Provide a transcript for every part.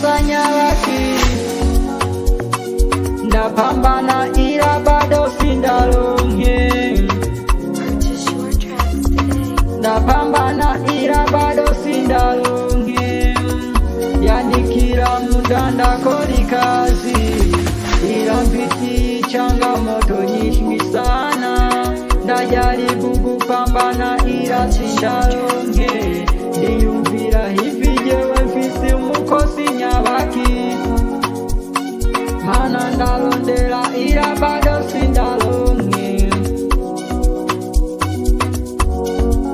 nakusanya laki, ndapambana ila bado sindalonge. Ndapambana ila bado sindalonge, yani kila muda ndakora kazi, ila mpiti changamoto nyingi sana. Ndajaribu kupambana ila sindalonge, ndiyumvira hivi jewe mfise umukosi nyabaki, mana ndalondera ila bado sindalonge.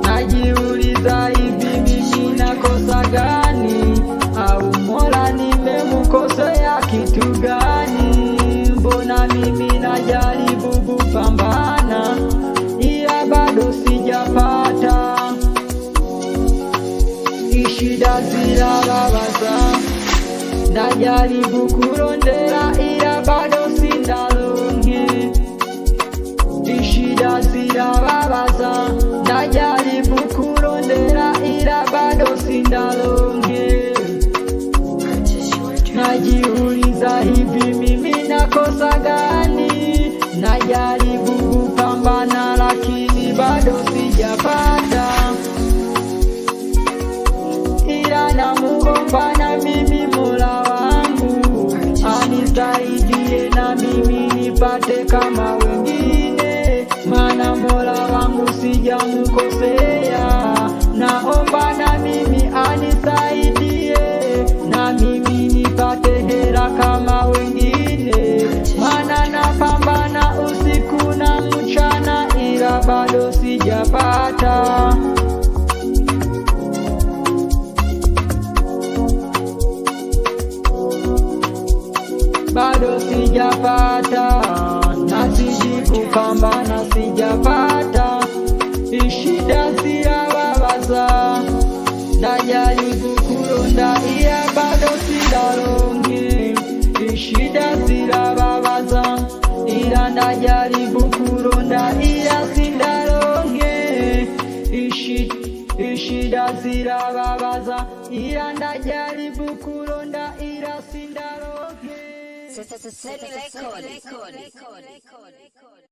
Najiuliza hivi mimi nakosa gani, au Mola nimemkosea kitu gani? Mbona mimi najaribu kupambana ila bado sijapata, ishida zirababaza. Najaribu kurondera ila bado sindalonge, ishida zirababaza. Najaribu kurondera ila bado sindalonge. Najiuliza hivi mimi nakosa gani? Najaribu kupambana lakini bado sijapata, ila namuomba na mimi Mola wangu anisaidie na mimi nipate kama wengine, mana Mola wangu sijamkosea. Naomba na mimi anisaidie na mimi nipate hera kama wengine, mana napambana usiku na mchana ila bado sijapata. Bado sijapata, nazidi kupambana sijapata, ishida zirababaza. Najaribu kuronda ila bado sindalonge, ishida zirababaza, ila najaribu kuronda ila sindalonge. Ishida zirababaza, ila najaribu kuronda ila sindalonge. Record.